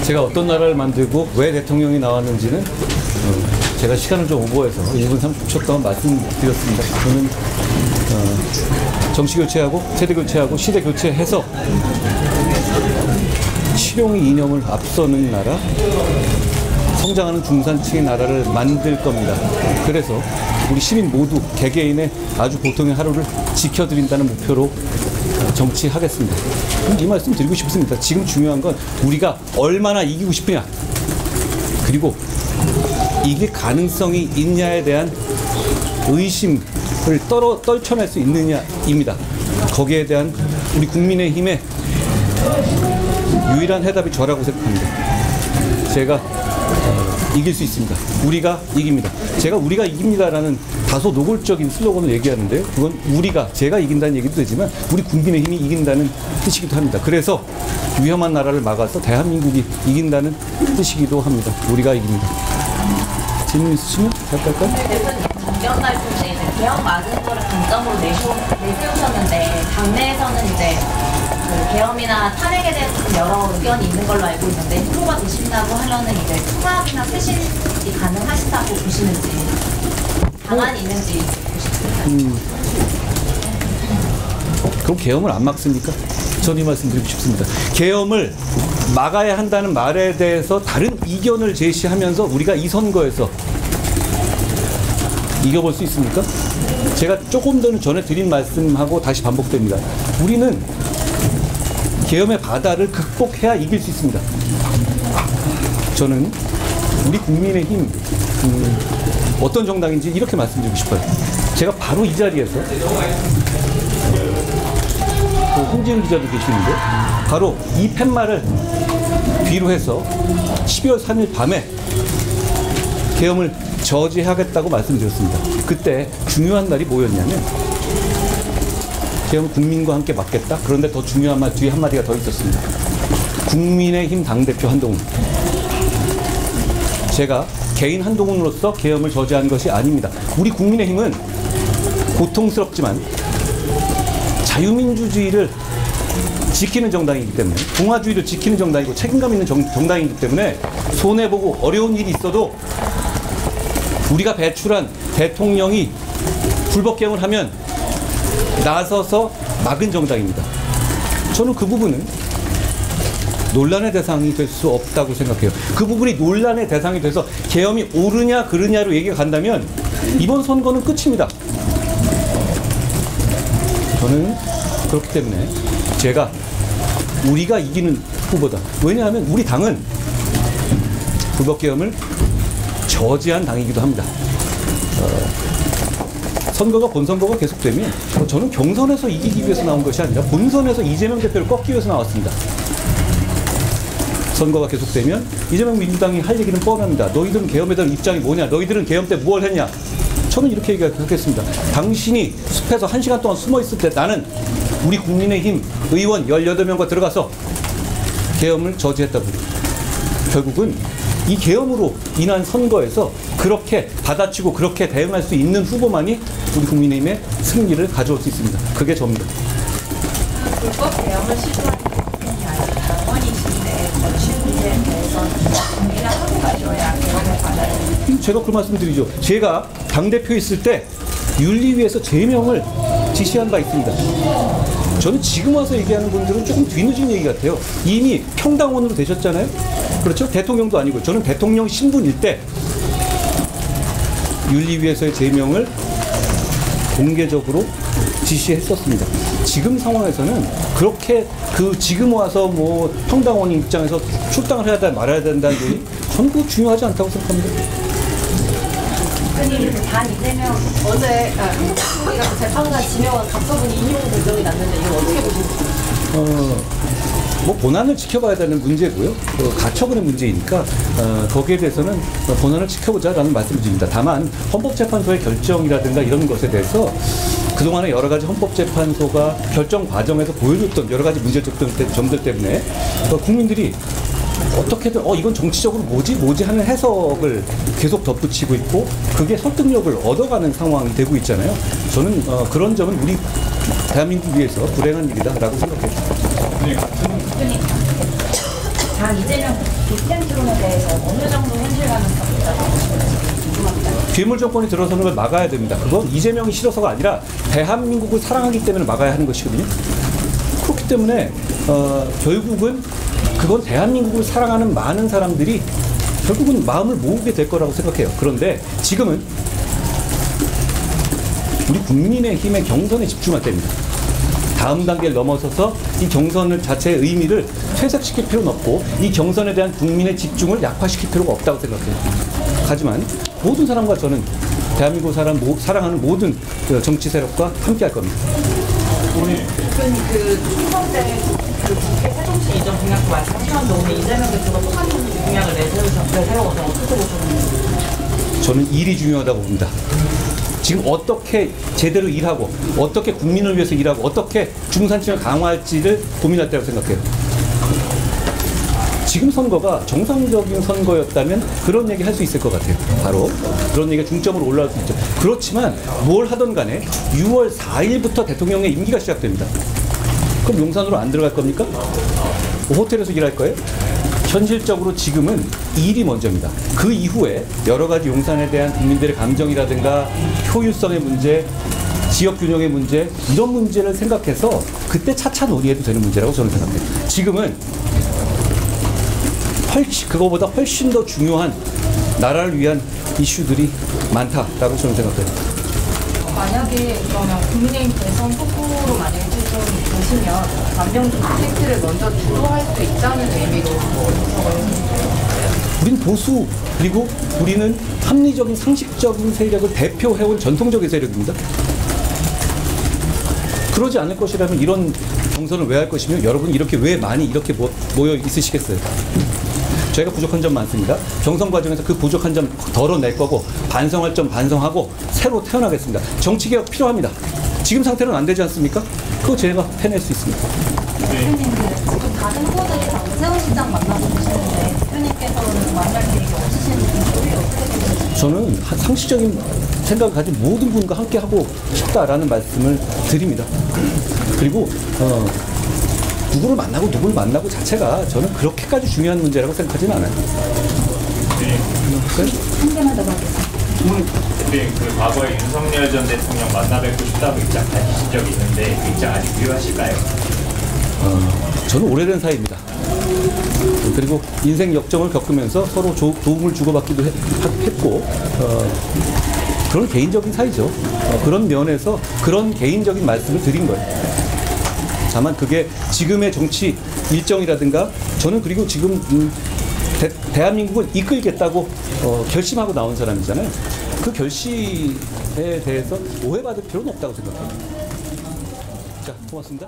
제가 어떤 나라를 만들고 왜 대통령이 나왔는지는 제가 시간을 좀 오버해서 1분 30초 동안 말씀드렸습니다. 저는 정치 교체하고 세대 교체하고 시대 교체해서 실용의 이념을 앞서는 나라, 성장하는 중산층의 나라를 만들 겁니다. 그래서 우리 시민 모두 개개인의 아주 보통의 하루를 지켜드린다는 목표로 정치하겠습니다. 이 말씀 드리고 싶습니다. 지금 중요한 건 우리가 얼마나 이기고 싶으냐, 그리고 이길 가능성이 있냐에 대한 의심을 떨쳐낼 수 있느냐입니다. 거기에 대한 우리 국민의힘의 유일한 해답이 저라고 생각합니다. 제가 이길 수 있습니다. 우리가 이깁니다. 제가 우리가 이깁니다라는 다소 노골적인 슬로건을 얘기하는데요. 그건 제가 이긴다는 얘기도 되지만 우리 국민의힘이 이긴다는 뜻이기도 합니다. 그래서 위험한 나라를 막아서 대한민국이 이긴다는 뜻이기도 합니다. 우리가 이깁니다. 질문 있으시면 할까요? 대표님, 정경 말씀 때 개헌 막은 거를 관점으로 내세우셨는데 당내에서는 이제 그 계엄이나 탄핵에 대해서 여러 의견이 있는 걸로 알고 있는데 후보가 되신다고 하면은 이제 통합이나 쇄신이 가능하시다고 보시는지 방안이 있는지 보십니까? 그럼 계엄을 안 막습니까? 저는 이 말씀 드리고 싶습니다. 계엄을 막아야 한다는 말에 대해서 다른 이견을 제시하면서 우리가 이 선거에서 이겨볼 수 있습니까? 제가 조금 전에 드린 말씀하고 다시 반복됩니다. 우리는 계엄의 바다를 극복해야 이길 수 있습니다. 저는 우리 국민의힘 어떤 정당인지 이렇게 말씀드리고 싶어요. 제가 바로 이 자리에서 홍지은 기자도 계시는데 바로 이 팻말을 뒤로 해서 12월 3일 밤에 계엄을 저지하겠다고 말씀드렸습니다. 그때 중요한 날이 뭐였냐면 계엄 국민과 함께 막겠다. 그런데 더 중요한 말 뒤에 한마디가 더 있었습니다. 국민의힘 당대표 한동훈. 제가 개인 한동훈으로서 계엄을 저지한 것이 아닙니다. 우리 국민의힘은 고통스럽지만 자유민주주의를 지키는 정당이기 때문에, 공화주의를 지키는 정당이고 책임감 있는 정당이기 때문에 손해보고 어려운 일이 있어도 우리가 배출한 대통령이 불법계엄을 하면 나서서 막은 정당입니다. 저는 그 부분은 논란의 대상이 될 수 없다고 생각해요. 그 부분이 논란의 대상이 돼서 계엄이 옳으냐 그르냐로 얘기가 간다면 이번 선거는 끝입니다. 저는 그렇기 때문에 우리가 이기는 후보다. 왜냐하면 우리 당은 불법계엄을 저지한 당이기도 합니다. 본선거가 계속되면 저는 경선에서 이기기 위해서 나온 것이 아니라 본선에서 이재명 대표를 꺾기 위해서 나왔습니다. 선거가 계속되면 이재명 민주당이 할 얘기는 뻔합니다. 너희들은 계엄에 대한 입장이 뭐냐? 너희들은 계엄 때 뭘 했냐? 저는 이렇게 얘기하겠습니다. 당신이 숲에서 1시간 동안 숨어 있을 때 나는 우리 국민의힘 의원 18명과 들어가서 계엄을 저지했다고. 결국은 이 계엄으로 인한 선거에서 그렇게 받아치고 그렇게 대응할 수 있는 후보만이 우리 국민의힘의 승리를 가져올 수 있습니다. 그게 저입니다. 불법 계엄을 시도하는 대통령이 아니라 당원이신데 거취 문제에 대해서는 정리를 하고 가셔야 계엄을 받아야 됩니다. 제가 그 말씀드리죠. 제가 당대표 있을 때 윤리위에서 제명을 지시한 바 있습니다. 저는 지금 와서 얘기하는 분들은 조금 뒤늦은 얘기 같아요. 이미 평당원으로 되셨잖아요. 그렇죠? 대통령도 아니고. 저는 대통령 신분일 때 윤리위에서의 제명을 공개적으로 지시했었습니다. 지금 상황에서는 그렇게 지금 와서 뭐 평당원 입장에서 출당을 해야 된다 말아야 된다는 게 저는 그거 중요하지 않다고 생각합니다. 대표님, 단 이재명 어제 한국국회가 재판관 지명한 가처분이 인용 결정이 났는데 이걸 어떻게 보십니까? 뭐 본안을 지켜봐야 되는 문제고요. 가처분의 문제이니까 거기에 대해서는 본안을 지켜보자라는 말씀을 드립니다. 다만 헌법재판소의 결정이라든가 이런 것에 대해서 그동안에 여러 가지 헌법재판소가 결정 과정에서 보여줬던 여러 가지 문제적 점들 때문에 국민들이 어떻게든 이건 정치적으로 뭐지 하는 해석을 계속 덧붙이고 있고 그게 설득력을 얻어가는 상황이 되고 있잖아요. 저는 그런 점은 우리 대한민국 위해서 불행한 일이다라고 생각합니다. 당 이재명 빅텐 트론에 대해서 어느 정도 현실 가능성이 있다고 궁금합니다. 괴물 정권이 들어서는 걸 막아야 됩니다. 그건 이재명이 싫어서가 아니라 대한민국을 사랑하기 때문에 막아야 하는 것이거든요. 그렇기 때문에 결국은 그건 대한민국을 사랑하는 많은 사람들이 결국은 마음을 모으게 될 거라고 생각해요. 그런데 지금은 우리 국민의힘의 경선에 집중할 때입니다. 다음 단계를 넘어서서 이 경선 자체의 의미를 퇴색시킬 필요는 없고 이 경선에 대한 국민의 집중을 약화시킬 필요가 없다고 생각해요. 하지만 모든 사람과 저는 대한민국 사랑하는 모든 정치 세력과 함께 할 겁니다. 대표님 그 총선 때그 국회 세종시 이전 공약도 말씀하셨는데 오늘 이재명 대표가 똑같은 공약을 내세워서 어떻게 보셨는지. 저는 일이 중요하다고 봅니다. 지금 어떻게 제대로 일하고 어떻게 국민을 위해서 일하고 어떻게 중산층을 강화할지를 고민할 때라고 생각해요. 지금 선거가 정상적인 선거였다면 그런 얘기 할 수 있을 것 같아요. 바로 그런 얘기가 중점으로 올라올 수 있죠. 그렇지만 뭘 하던 간에 6월 4일부터 대통령의 임기가 시작됩니다. 그럼 용산으로 안 들어갈 겁니까? 호텔에서 일할 거예요? 현실적으로 지금은 일이 먼저입니다. 그 이후에 여러 가지 용산에 대한 국민들의 감정이라든가 효율성의 문제, 지역 균형의 문제 이런 문제를 생각해서 그때 차차 논의해도 되는 문제라고 저는 생각해요. 지금은 그거보다 훨씬 더 중요한 나라를 위한 이슈들이 많다라고 저는 생각해요. 만약에 그러면 국민의힘 대선 후보로 만약에 되시면 만병 빅텐트를 먼저 주도할 수 있다는 의미로 우린 보수 그리고 우리는 합리적인 상식적인 세력을 대표해온 전통적인 세력입니다. 그러지 않을 것이라면 이런 경선을 왜 할 것이며 여러분 이렇게 왜 많이 이렇게 모여 있으시겠어요? 저희가 부족한 점 많습니다. 경선 과정에서 그 부족한 점 덜어낼 거고 반성할 점 반성하고 새로 태어나겠습니다. 정치개혁 필요합니다. 지금 상태로는 안 되지 않습니까? 그거 제가 해낼 수 있습니다. 대표님 지금 다른 후보들이 다 오세훈 시장 만나고 계시는데 대표님께서는 만날 계획이 없으신지 소리 어떻게 되세요? 저는 상식적인 생각을 가진 모든 분과 함께 하고 싶다라는 말씀을 드립니다. 그리고 누구를 만나고 자체가 저는 그렇게까지 중요한 문제라고 생각하지는 않아요. 한 개만 더 받겠습니다. 대표님, 그 과거에 윤석열 전 대통령 만나 뵙고 싶다고 입장 밝히신 적이 있는데 그 입장 아직 유효하실까요? 저는 오래된 사이입니다. 그리고 인생 역정을 겪으면서 서로 도움을 주고받기도 했고 그런 개인적인 사이죠. 그런 면에서 그런 개인적인 말씀을 드린 거예요. 다만 그게 지금의 정치 일정이라든가 저는 그리고 지금 대한민국을 이끌겠다고 결심하고 나온 사람이잖아요. 그 결심에 대해서 오해받을 필요는 없다고 생각해요. 자, 고맙습니다.